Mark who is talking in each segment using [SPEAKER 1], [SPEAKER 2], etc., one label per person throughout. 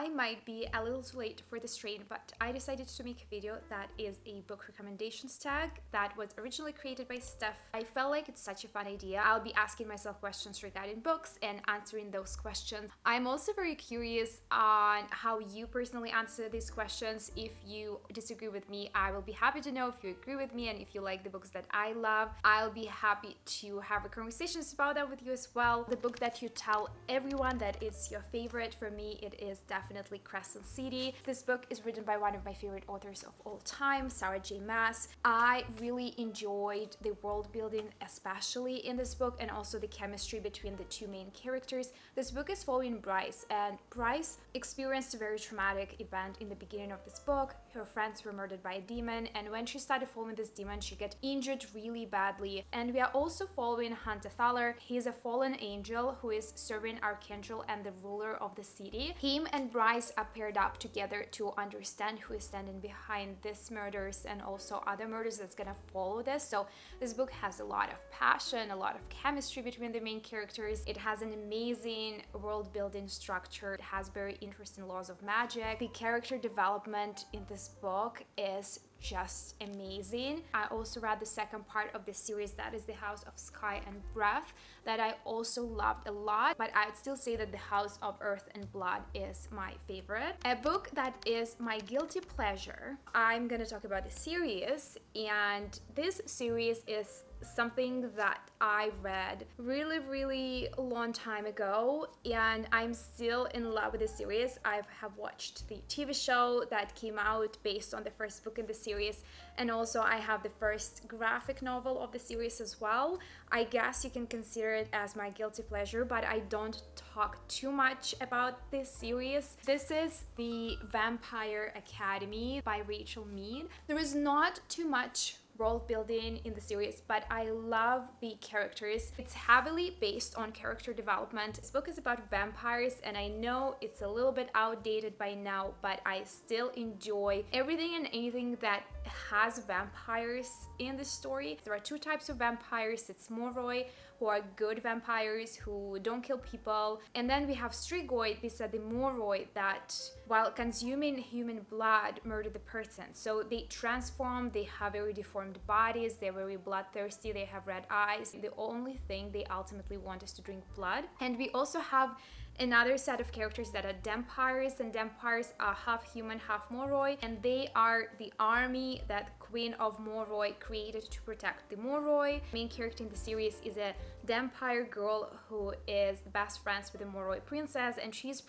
[SPEAKER 1] I might be a little too late for this train, but I decided to make a video that is a book recommendations tag that was originally created by Steph. I felt like it's such a fun idea. I'll be asking myself questions regarding books and answering those questions. I'm also very curious on how you personally answer these questions. If you disagree with me, I will be happy to know. If you agree with me and if you like the books that I love, I'll be happy to have a conversations about that with you as well. The book that you tell everyone that it's your favorite, for me it is definitely Crescent City. This book is written by one of my favorite authors of all time, Sarah J. Maas. I really enjoyed the world building, especially in this book, and also the chemistry between the two main characters. This book is following Bryce, and Bryce experienced a very traumatic event in the beginning of this book. Her friends were murdered by a demon, and when she started following this demon, she got injured really badly. And we are also following Hunter Thaler. He's a fallen angel who is serving Archangel and the ruler of the city. Him and Bryce are paired up together to understand who is standing behind these murders and also other murders that's gonna follow this. So this book has a lot of passion, a lot of chemistry between the main characters. It has an amazing world building structure. It has very interesting laws of magic. The character development in this book is just amazing. I also read the second part of the series, that is The House of Sky and Breath, that I also loved a lot, but I'd still say that The House of Earth and Blood is my favorite. A book that is my guilty pleasure, I'm gonna talk about the series, and this series is something that I read really long time ago, and I'm still in love with the series. I have watched the TV show that came out based on the first book in the series, and also I have the first graphic novel of the series as well. I guess you can consider it as my guilty pleasure, but I don't talk too much about this series. This is The Vampire Academy by Rachel Mead. There is not too much world building in the series, but I love the characters. It's heavily based on character development. This book is about vampires, and I know it's a little bit outdated by now, but I still enjoy everything and anything that has vampires in the story. There are two types of vampires. It's Moroi, who are good vampires who don't kill people, and then we have Strigoi. These are the Moroi that, while consuming human blood, murder the person. So they transform, they have very deformed bodies, they're very bloodthirsty, they have red eyes. The only thing they ultimately want is to drink blood. And we also have another set of characters that are Dampires, and Dampires are half human, half Moroi, and they are the army that Queen of Moroi created to protect the Moroi. The main character in the series is a Dampire girl who is the best friends with the Moroi princess, and she's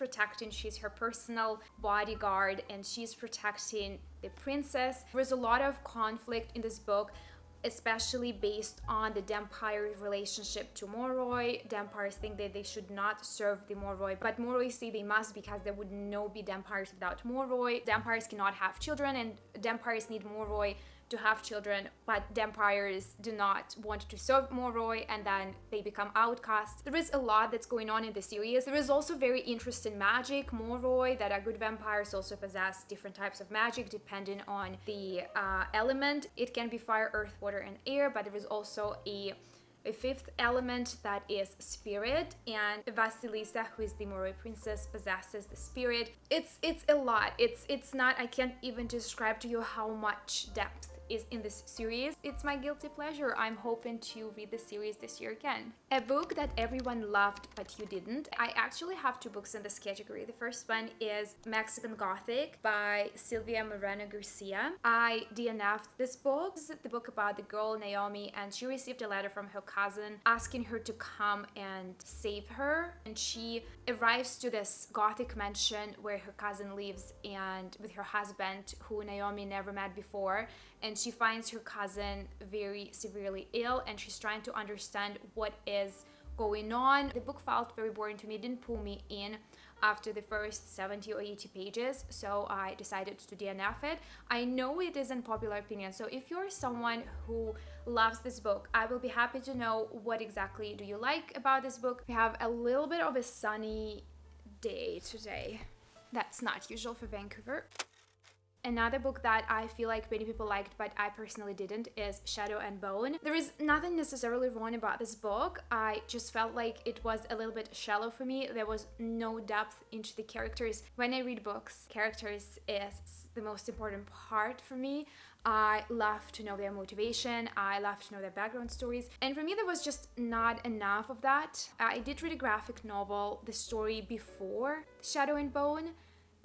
[SPEAKER 1] her personal bodyguard, and she's protecting the princess. There's a lot of conflict in this book, especially based on the Dampire's relationship to Moroi. Dampires think that they should not serve the Moroi, but Moroi say they must because there would no be Dampires without Moroi. Dampires cannot have children, and Dampires need Moroi to have children, but Dampires do not want to serve Moroi, and then they become outcasts. There is a lot that's going on in the series. There is also very interesting magic. Moroi that are good vampires also possess different types of magic depending on the element. It can be fire, earth, water, and air, but there is also a fifth element that is spirit, and Vasilisa, who is the Moroi princess, possesses the spirit. It's a lot. It's not, I can't even describe to you how much depth is in this series. It's my guilty pleasure. I'm hoping to read the series this year again. A book that everyone loved but you didn't. I actually have two books in this category. The first one is Mexican Gothic by Silvia Moreno Garcia. I DNF'd this book. This is the book about the girl Naomi, and she received a letter from her cousin asking her to come and save her, and she arrives to this Gothic mansion where her cousin lives and with her husband, who Naomi never met before, and she finds her cousin very severely ill, and she's trying to understand what is going on. The book felt very boring to me. It didn't pull me in after the first 70 or 80 pages, so I decided to DNF it. I know it isn't popular opinion, so if you're someone who loves this book, I will be happy to know what exactly do you like about this book. We have a little bit of a sunny day today. That's not usual for Vancouver. Another book that I feel like many people liked but I personally didn't is Shadow and Bone. There is nothing necessarily wrong about this book. I just felt like it was a little bit shallow for me. There was no depth into the characters. When I read books, characters is the most important part for me. I love to know their motivation. I love to know their background stories. And for me, there was just not enough of that. I did read a graphic novel, the story before Shadow and Bone.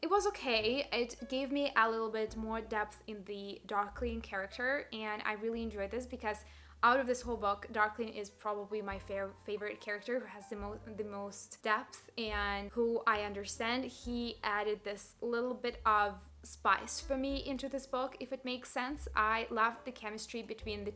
[SPEAKER 1] It was okay. It gave me a little bit more depth in the Darkling character, and I really enjoyed this because out of this whole book, Darkling is probably my favorite character, who has the most depth and who I understand. He added this little bit of spice for me into this book, if it makes sense. I loved the chemistry between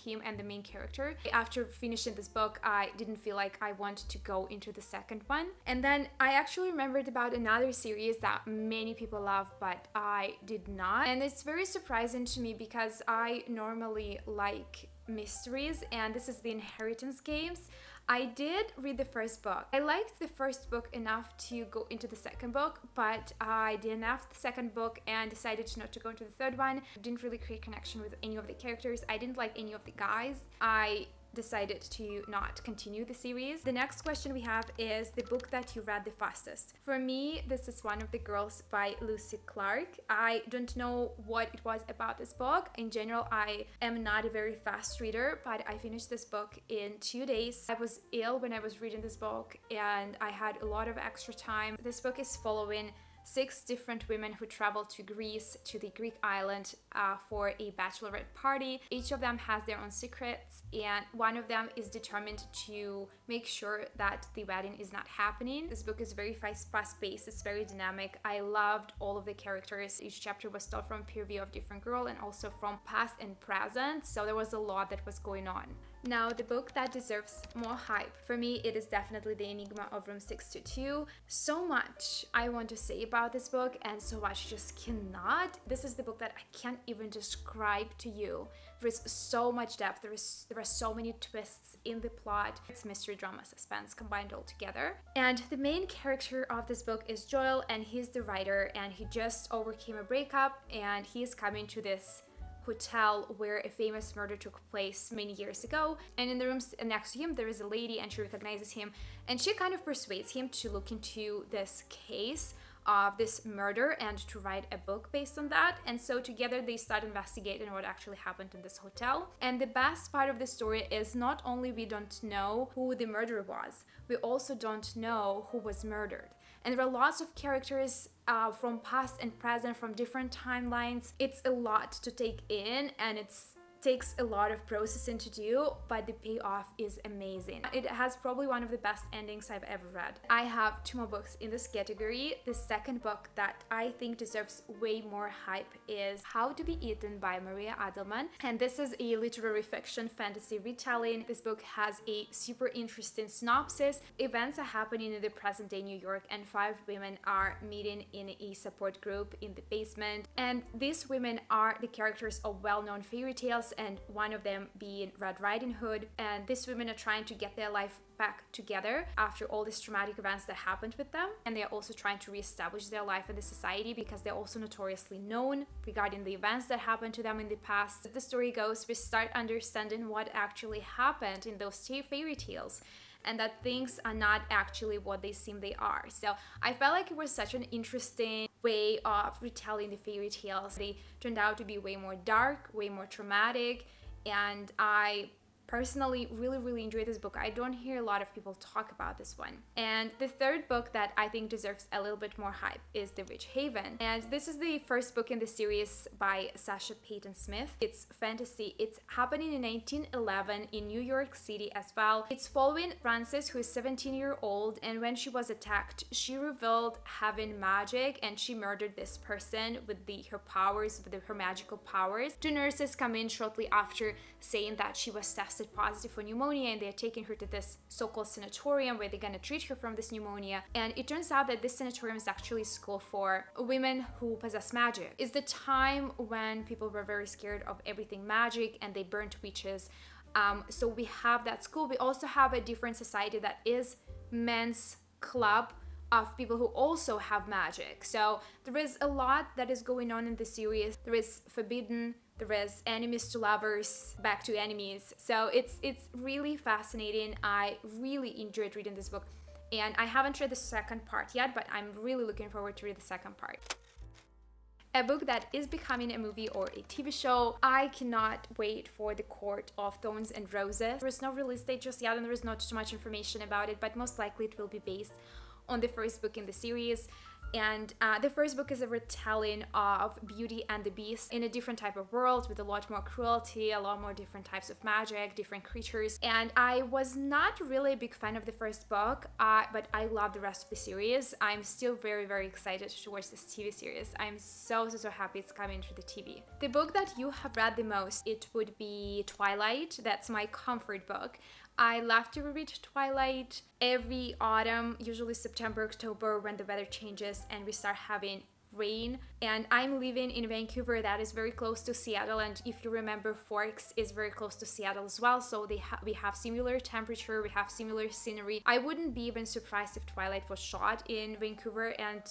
[SPEAKER 1] him and the main character. After finishing this book, I didn't feel like I wanted to go into the second one. And then I actually remembered about another series that many people love, but I did not. And it's very surprising to me because I normally like mysteries, and this is the Inheritance Games. I did read the first book. I liked the first book enough to go into the second book, but I didn't have the second book and decided not to go into the third one. I didn't really create connection with any of the characters. I didn't like any of the guys. I decided to not continue the series. The next question we have is the book that you read the fastest. For me, this is One of the Girls by Lucy Clark. I don't know what it was about this book. In general, I am not a very fast reader, but I finished this book in 2 days. I was ill when I was reading this book and I had a lot of extra time. This book is following 6 different women who travel to Greece, to the Greek island, for a bachelorette party. Each of them has their own secrets, and one of them is determined to make sure that the wedding is not happening. This book is very fast-paced, it's very dynamic. I loved all of the characters. Each chapter was told from peer view of different girl and also from past and present, so there was a lot that was going on. Now, the book that deserves more hype, for me, it is definitely The Enigma of Room 622. So much I want to say about this book, and so much just cannot. This is the book that I can't even describe to you. There is so much depth, there are so many twists in the plot. It's mystery, drama, suspense combined all together. And the main character of this book is Joel, and he's the writer, and he just overcame a breakup, and he's coming to this hotel where a famous murder took place many years ago, and in the rooms next to him there is a lady, and she recognizes him, and she kind of persuades him to look into this case of this murder and to write a book based on that. And so together they start investigating what actually happened in this hotel. And the best part of the story is not only we don't know who the murderer was, we also don't know who was murdered. And there are lots of characters from past and present, from different timelines. It's a lot to take in, and it takes a lot of processing to do, but the payoff is amazing. It has probably one of the best endings I've ever read. I have 2 more books in this category. The second book that I think deserves way more hype is How to Be Eaten by Maria Adelman, and this is a literary fiction fantasy retelling. This book has a super interesting synopsis. Events are happening in the present day New York, and 5 women are meeting in a support group in the basement, and these women are the characters of well-known fairy tales, and one of them being Red Riding Hood. And these women are trying to get their life back together after all these traumatic events that happened with them, and they are also trying to reestablish their life in the society because they're also notoriously known regarding the events that happened to them in the past. As the story goes, we start understanding what actually happened in those fairy tales, and that things are not actually what they seem they are. So I felt like it was such an interesting way of retelling the fairy tales. They turned out to be way more dark, way more traumatic, and I personally really enjoyed this book. I don't hear a lot of people talk about this one. And the third book that I think deserves a little bit more hype is The Witch Haven. And this is the first book in the series by Sasha Payton Smith. It's fantasy. It's happening in 1911 in New York City as well. It's following Frances, who is 17-year-old, and when she was attacked, she revealed having magic, and she murdered this person with her powers, with her magical powers. 2 nurses come in shortly after saying that she was tested positive for pneumonia, and they're taking her to this so-called sanatorium where they're gonna treat her from this pneumonia. And it turns out that this sanatorium is actually a school for women who possess magic. It's the time when people were very scared of everything magic, and they burnt witches. So we have that school. We also have a different society that is men's club of people who also have magic. So there is a lot that is going on in the series. There is forbidden, there is enemies to lovers, back to enemies. So it's really fascinating. I really enjoyed reading this book. And I haven't read the second part yet, but I'm really looking forward to read the second part. A book that is becoming a movie or a TV show. I cannot wait for The Court of Thorns and Roses. There is no release date just yet and there is not too much information about it, but most likely it will be based on the first book in the series. And the first book is a retelling of Beauty and the Beast in a different type of world with a lot more cruelty, a lot more different types of magic, different creatures. And I was not really a big fan of the first book, but I love the rest of the series. I'm still very, very excited to watch this TV series. I'm so happy it's coming to the TV. The book that you have read the most, it would be Twilight. That's my comfort book. I love to read Twilight every autumn, usually September, October, when the weather changes and we start having rain. And I'm living in Vancouver, that is very close to Seattle, and if you remember, Forks is very close to Seattle as well, so we have similar temperature, we have similar scenery. I wouldn't be even surprised if Twilight was shot in Vancouver and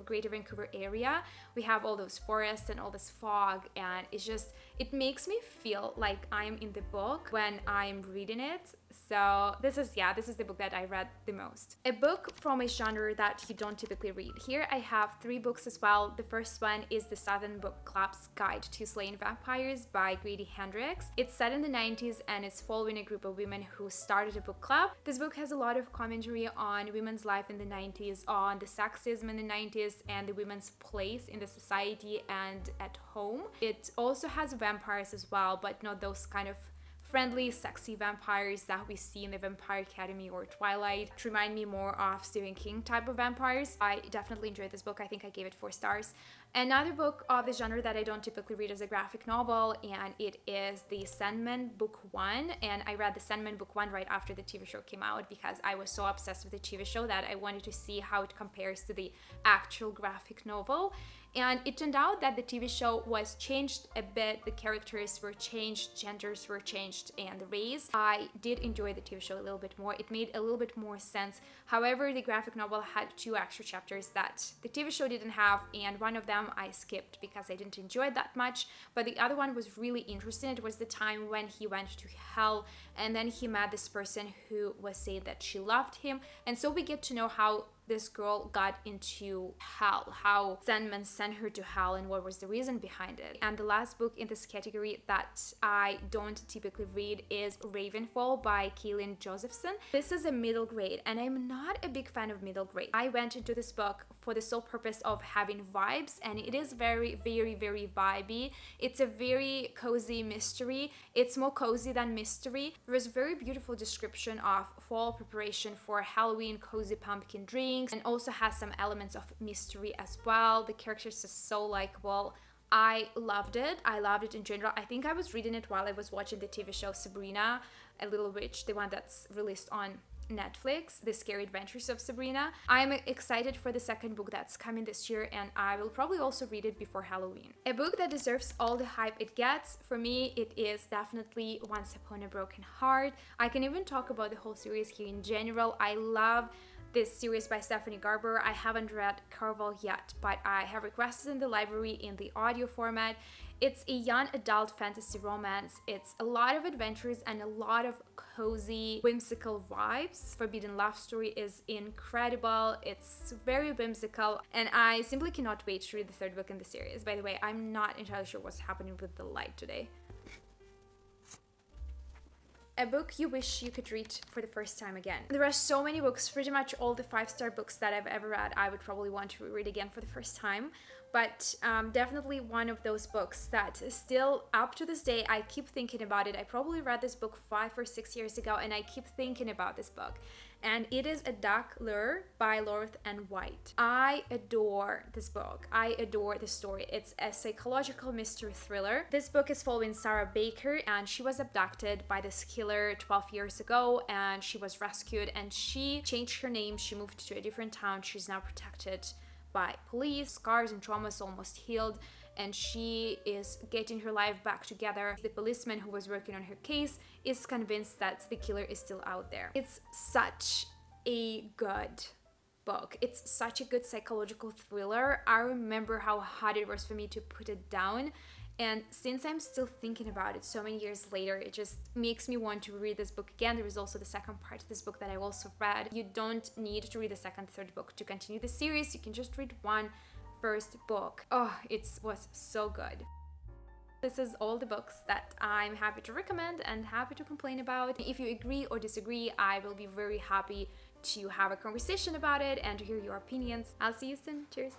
[SPEAKER 1] Greater Vancouver area. We have all those forests and all this fog, and it makes me feel like I'm in the book when I'm reading it. So this is the book that I read the most. A book from a genre that you don't typically read. Here I have 3 books as well. The first one is The Southern Book Club's Guide to Slaying Vampires by Grady Hendrix. It's set in the 90s and it's following a group of women who started a book club. This book has a lot of commentary on women's life in the 90s, on the sexism in the 90s and the women's place in the society and at home. It also has vampires as well, but not those kind of friendly, sexy vampires that we see in the Vampire Academy or Twilight. It remind me more of Stephen King type of vampires. I definitely enjoyed this book. I think I gave it 4 stars. Another book of the genre that I don't typically read is a graphic novel, and it is The Sandman Book 1. And I read The Sandman Book 1 right after the TV show came out because I was so obsessed with the TV show that I wanted to see how it compares to the actual graphic novel. And it turned out that the TV show was changed a bit, the characters were changed, genders were changed, and the race. I did enjoy the TV show a little bit more. It made a little bit more sense. However, the graphic novel had 2 extra chapters that the TV show didn't have, and one of them I skipped because I didn't enjoy it that much, but the other one was really interesting. It was the time when he went to hell and then he met this person who was saying that she loved him, and so we get to know how this girl got into hell, how Sandman sent her to hell and what was the reason behind it. And the last book in this category that I don't typically read is Ravenfall by Kaylin Josephson. This is a middle grade and I'm not a big fan of middle grade. I went into this book for the sole purpose of having vibes, and it is very, very, very vibey. It's a very cozy mystery. It's more cozy than mystery. There is a very beautiful description of fall preparation for Halloween, cozy pumpkin drinks, and also has some elements of mystery as well. The characters are so likable. I loved it. I loved it in general. I think I was reading it while I was watching the TV show Sabrina, a Little Witch, the one that's released on Netflix, The Scary Adventures of Sabrina. I'm excited for the second book that's coming this year, and I will probably also read it before Halloween. A book that deserves all the hype it gets, for me, it is definitely Once Upon a Broken Heart. I can even talk about the whole series here in general. I love this series by Stephanie Garber. I haven't read Carvel yet, but I have requested in the library in the audio format. It's a young adult fantasy romance. It's a lot of adventures and a lot of cozy, whimsical vibes. Forbidden Love Story is incredible. It's very whimsical, and I simply cannot wait to read the third book in the series. By the way, I'm not entirely sure what's happening with the light today. A book you wish you could read for the first time again. There are so many books, pretty much all the 5-star books that I've ever read, I would probably want to read again for the first time. But definitely one of those books that still up to this day, I keep thinking about it. I probably read this book 5 or 6 years ago and I keep thinking about this book. And it is A Dark Lure by Lorth and White. I adore this book. I adore the story. It's a psychological mystery thriller. This book is following Sarah Baker, and she was abducted by this killer 12 years ago, and she was rescued, and she changed her name. She moved to a different town. She's now protected by police, scars and traumas almost healed, and she is getting her life back together. The policeman who was working on her case is convinced that the killer is still out there. It's such a good book. It's such a good psychological thriller. I remember how hard it was for me to put it down. And since I'm still thinking about it so many years later, it just makes me want to read this book again. There is also the second part of this book that I also read. You don't need to read the second, third book to continue the series. You can just read one first book. Oh, it was so good. This is all the books that I'm happy to recommend and happy to complain about. If you agree or disagree, I will be very happy to have a conversation about it and to hear your opinions. I'll see you soon. Cheers.